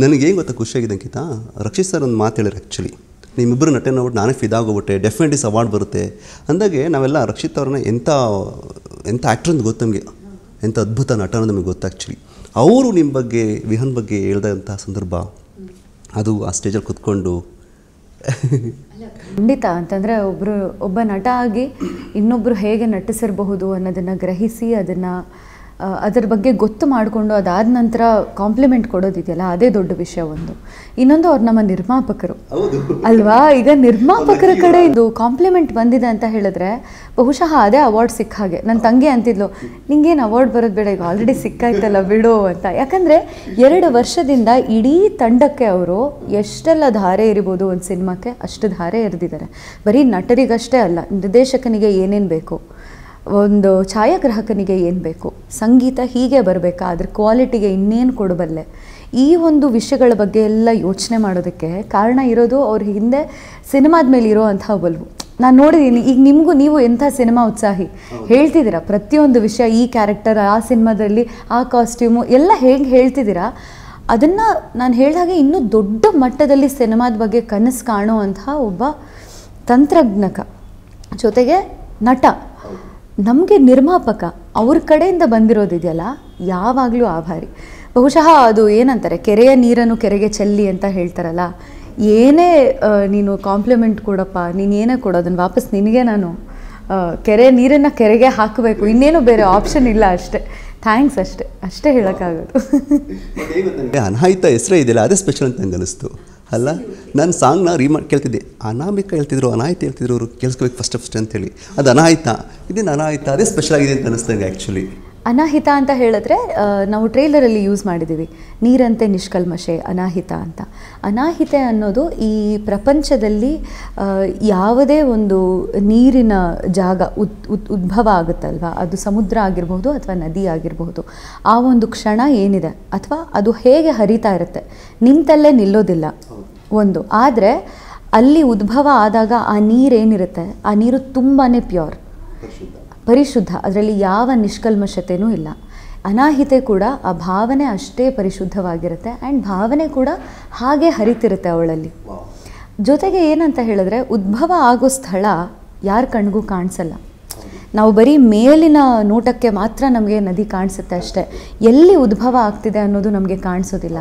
ನನಗೇನು ಗೊತ್ತಾ ಖುಷಿಯಾಗಿದೆ ಅಂಕಿತ, ರಕ್ಷಿತ್ ಸರ್ ಒಂದು ಮಾತು ಹೇಳಿದ್ರು ಆ್ಯಕ್ಚುಲಿ, ನಿಮ್ಮಿಬ್ಬರು ನಟನೆ ನೋಡ್ಬಿಟ್ಟು ನಾನೇ ಫಿದಾಗೋಗ್ಬಿಟ್ಟೆ, ಡೆಫಿನೆಟ್ಲಿ ಅವಾರ್ಡ್ ಬರುತ್ತೆ ಅಂದಾಗೆ ನಾವೆಲ್ಲ ರಕ್ಷಿತ್ ಅವ್ರನ್ನ ಎಂಥ ಆ್ಯಕ್ಟರ್ ಅಂತ ಗೊತ್ತು ನಮಗೆ, ಎಂಥ ಅದ್ಭುತ ನಟ ಅನ್ನೋದು ನಮಗೆ ಗೊತ್ತು ಆ್ಯಕ್ಚುಲಿ. ಅವರು ನಿಮ್ಮ ಬಗ್ಗೆ ವಿಹನ್ ಬಗ್ಗೆ ಹೇಳ್ದಂಥ ಸಂದರ್ಭ ಅದು ಆ ಸ್ಟೇಜಲ್ಲಿ ಕೂತ್ಕೊಂಡು ಖಂಡಿತ ಅಂತಂದರೆ ಒಬ್ಬ ನಟ ಆಗಿ ಇನ್ನೊಬ್ಬರು ಹೇಗೆ ನಟಿಸಿರಬಹುದು ಅನ್ನೋದನ್ನು ಗ್ರಹಿಸಿ ಅದರ ಬಗ್ಗೆ ಗೊತ್ತು ಮಾಡಿಕೊಂಡು ಅದಾದ ನಂತರ ಕಾಂಪ್ಲಿಮೆಂಟ್ ಕೊಡೋದಿದೆಯಲ್ಲ, ಅದೇ ದೊಡ್ಡ ವಿಷಯ ಒಂದು. ಇನ್ನೊಂದು ಅವ್ರು ನಮ್ಮ ನಿರ್ಮಾಪಕರು ಅಲ್ವಾ. ಈಗ ನಿರ್ಮಾಪಕರ ಕಡೆ ಇದು ಕಾಂಪ್ಲಿಮೆಂಟ್ ಬಂದಿದೆ ಅಂತ ಹೇಳಿದ್ರೆ ಬಹುಶಃ ಅದೇ ಅವಾರ್ಡ್ ಸಿಕ್ಕ ಹಾಗೆ. ನನ್ನ ತಂಗಿ ಅಂತಿದ್ಲು, ನಿಂಗೇನು ಅವಾರ್ಡ್ ಬರೋದು ಬೇಡ, ಈಗ ಆಲ್ರೆಡಿ ಸಿಕ್ಕಾಯ್ತಲ್ಲ ಬಿಡು ಅಂತ. ಯಾಕಂದರೆ 2 ವರ್ಷದಿಂದ ಇಡೀ ತಂಡಕ್ಕೆ ಅವರು ಎಷ್ಟೆಲ್ಲ ಧಾರೆ ಇರ್ಬೋದು ಒಂದು ಸಿನಿಮಾಕ್ಕೆ ಅಷ್ಟು ಧಾರೆ ಎರೆದಿದ್ದಾರೆ. ಬರೀ ನಟರಿಗಷ್ಟೇ ಅಲ್ಲ, ನಿರ್ದೇಶಕನಿಗೆ ಏನೇನು ಬೇಕು, ಒಂದು ಛಾಯಾಗ್ರಾಹಕನಿಗೆ ಏನು ಬೇಕು, ಸಂಗೀತ ಹೀಗೆ ಬರಬೇಕಾ, ಅದ್ರ ಕ್ವಾಲಿಟಿಗೆ ಇನ್ನೇನು ಕೊಡಬಲ್ಲೆ, ಈ ಒಂದು ವಿಷಯಗಳ ಬಗ್ಗೆ ಎಲ್ಲ ಯೋಚನೆ ಮಾಡೋದಕ್ಕೆ ಕಾರಣ ಇರೋದು ಅವ್ರ ಹಿಂದೆ ಸಿನಿಮಾದ ಮೇಲೆ ಇರೋ ಅಂಥ ಒಲವು. ನಾನು ನೋಡಿದ್ದೀನಿ. ಈಗ ನೀವು ಎಂಥ ಸಿನಿಮಾ ಉತ್ಸಾಹಿ, ಹೇಳ್ತಿದ್ದೀರಾ ಪ್ರತಿಯೊಂದು ವಿಷಯ, ಈ ಕ್ಯಾರೆಕ್ಟರ್, ಆ ಸಿನಿಮಾದಲ್ಲಿ ಆ ಕಾಸ್ಟ್ಯೂಮು ಎಲ್ಲ ಹೇಗೆ ಹೇಳ್ತಿದ್ದೀರಾ. ಅದನ್ನು ನಾನು ಹೇಳಿದಾಗೆ ಇನ್ನೂ ದೊಡ್ಡ ಮಟ್ಟದಲ್ಲಿ ಸಿನಿಮಾದ ಬಗ್ಗೆ ಕನಸು ಕಾಣೋ ಅಂಥ ಒಬ್ಬ ತಂತ್ರಜ್ಞಕ, ಜೊತೆಗೆ ನಟ, ನಮಗೆ ನಿರ್ಮಾಪಕ, ಅವ್ರ ಕಡೆಯಿಂದ ಬಂದಿರೋದಿದೆಯಲ್ಲ ಯಾವಾಗಲೂ ಆಭಾರಿ. ಬಹುಶಃ ಅದು ಏನಂತಾರೆ, ಕೆರೆಯ ನೀರನ್ನು ಕೆರೆಗೆ ಚೆಲ್ಲಿ ಅಂತ ಹೇಳ್ತಾರಲ್ಲ, ಏನೇ ನೀನು ಕಾಂಪ್ಲಿಮೆಂಟ್ ಕೊಡಪ್ಪ, ನೀನು ಏನೇ ಕೊಡು ಅದನ್ನು ವಾಪಸ್ ನಿನಗೆ ನಾನು ಕೆರೆ ನೀರನ್ನು ಕೆರೆಗೆ ಹಾಕಬೇಕು, ಇನ್ನೇನು ಬೇರೆ ಆಪ್ಷನ್ ಇಲ್ಲ. ಅಷ್ಟೇ, ಥ್ಯಾಂಕ್ಸ್, ಅಷ್ಟೇ ಹೇಳೋಕ್ಕಾಗೋದು. ಅನಾಹಿತ ಹೆಸರೇ ಇದೆಯಲ್ಲ, ಅದೇ ಸ್ಪೆಷಲ್ ಅಂತ ನಂಗೆ ಅನಿಸ್ತು ಅಲ್ಲ. ನಾನು ಸಾಂಗ್ನ ಕೇಳ್ತಿದ್ದೆ, ಅನಾಮಿಕ ಹೇಳ್ತಿದ್ರು, ಅನಾಹಿತ ಹೇಳ್ತಿದ್ರು, ಅವರು ಕೇಳಿಸ್ಕೋಬೇಕು ಫಸ್ಟ್ ಅಂತೇಳಿ. ಅದು ಅನಾಹಿತ, ಇದೇನು ಅನಾಹಿತ, ಅದೇ ಸ್ಪೆಷಲ್ ಆಗಿದೆ ಅಂತ ಅನಿಸ್ತಂಗೆ ಆ್ಯಕ್ಚುಲಿ. ಅನಾಹಿತ ಅಂತ ಹೇಳಿದ್ರೆ ನಾವು ಟ್ರೇಲರಲ್ಲಿ ಯೂಸ್ ಮಾಡಿದ್ದೀವಿ, ನೀರಂತೆ ನಿಷ್ಕಲ್ಮಶೆ ಅನಾಹಿತ ಅಂತ. ಅನಾಹಿತೆ ಅನ್ನೋದು ಈ ಪ್ರಪಂಚದಲ್ಲಿ ಯಾವುದೇ ಒಂದು ನೀರಿನ ಜಾಗ ಉದ್ಭವ ಆಗುತ್ತಲ್ವ, ಅದು ಸಮುದ್ರ ಆಗಿರಬಹುದು ಅಥವಾ ನದಿ ಆಗಿರಬಹುದು, ಆ ಒಂದು ಕ್ಷಣ ಏನಿದೆ ಅಥವಾ ಅದು ಹೇಗೆ ಹರಿತಾ ಇರುತ್ತೆ, ನಿಂತಲ್ಲೇ ನಿಲ್ಲೋದಿಲ್ಲ ಒಂದು. ಆದರೆ ಅಲ್ಲಿ ಉದ್ಭವ ಆದಾಗ ಆ ನೀರೇನಿರುತ್ತೆ, ಆ ನೀರು ತುಂಬಾ ಪ್ಯೂರ್, ಪರಿಶುದ್ಧ, ಅದರಲ್ಲಿ ಯಾವ ನಿಷ್ಕಲ್ಮಶತೆಯೂ ಇಲ್ಲ. ಅನಾಹಿತೆ ಕೂಡ ಆ ಭಾವನೆ ಅಷ್ಟೇ ಪರಿಶುದ್ಧವಾಗಿರುತ್ತೆ, ಆ್ಯಂಡ್ ಭಾವನೆ ಕೂಡ ಹಾಗೆ ಹರಿತಿರುತ್ತೆ ಅವಳಲ್ಲಿ. ಜೊತೆಗೆ ಏನಂತ ಹೇಳಿದ್ರೆ, ಉದ್ಭವ ಆಗೋ ಸ್ಥಳ ಯಾರ ಕಣ್ಗೂ ಕಾಣಿಸಲ್ಲ. ನಾವು ಬರೀ ಮೇಲಿನ ನೋಟಕ್ಕೆ ಮಾತ್ರ ನಮಗೆ ನದಿ ಕಾಣಿಸುತ್ತೆ ಅಷ್ಟೇ, ಎಲ್ಲಿ ಉದ್ಭವ ಆಗ್ತಿದೆ ಅನ್ನೋದು ನಮಗೆ ಕಾಣಿಸೋದಿಲ್ಲ.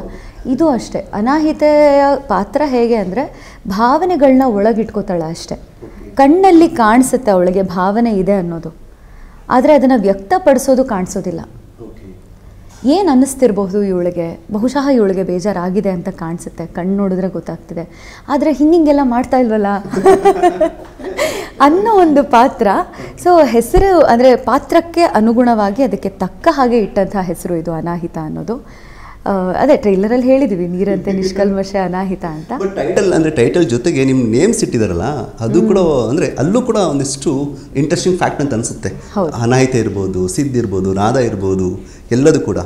ಇದು ಅಷ್ಟೇ, ಅನಾಹಿತೆಯ ಪಾತ್ರ ಹೇಗೆ ಅಂದರೆ ಭಾವನೆಗಳನ್ನ ಒಳಗಿಟ್ಕೋತಾಳೆ ಅಷ್ಟೆ. ಕಣ್ಣಲ್ಲಿ ಕಾಣಿಸುತ್ತೆ ಅವಳಿಗೆ ಭಾವನೆ ಇದೆ ಅನ್ನೋದು, ಆದರೆ ಅದನ್ನು ವ್ಯಕ್ತಪಡಿಸೋದು ಕಾಣಿಸೋದಿಲ್ಲ. ಏನು ಅನ್ನಿಸ್ತಿರ್ಬಹುದು ಇವಳಿಗೆ, ಬಹುಶಃ ಇವಳಿಗೆ ಬೇಜಾರಾಗಿದೆ ಅಂತ ಕಾಣಿಸುತ್ತೆ, ಕಣ್ಣು ನೋಡಿದ್ರೆ ಗೊತ್ತಾಗ್ತಿದೆ, ಆದರೆ ಹಿಂಗೆಲ್ಲ ಮಾಡ್ತಾ ಇಲ್ವಲ್ಲ ಅನ್ನೋ ಒಂದು ಪಾತ್ರ. ಸೊ ಹೆಸರು ಅಂದರೆ ಪಾತ್ರಕ್ಕೆ ಅನುಗುಣವಾಗಿ ಅದಕ್ಕೆ ತಕ್ಕ ಹಾಗೆ ಇಟ್ಟಂಥ ಹೆಸರು ಇದು ಅನಾಹಿತ ಅನ್ನೋದು. ಅದೇ ಟ್ರೈಲರಲ್ಲಿ ಹೇಳಿದ್ದೀವಿ, ನೀರಂತೆ ನಿಷ್ಕಲ್ಮಶ ಅನಾಹಿತ ಅಂತ. ಟೈಟಲ್ ಅಂದರೆ ಟೈಟಲ್ ಜೊತೆಗೆ ನಿಮ್ಮ ನೇಮ್ಸ್ ಇಟ್ಟಿದಾರಲ್ಲ, ಅದು ಕೂಡ ಅಂದರೆ ಅಲ್ಲೂ ಕೂಡ ಒಂದಿಷ್ಟು ಇಂಟ್ರೆಸ್ಟಿಂಗ್ ಫ್ಯಾಕ್ಟ್ ಅಂತ ಅನಿಸುತ್ತೆ. ಅನಾಹಿತ ಇರ್ಬೋದು, ಸಿದ್ಧ ಇರ್ಬೋದು, ರಾಧಾ ಇರ್ಬೋದು, ಎಲ್ಲದೂ ಕೂಡ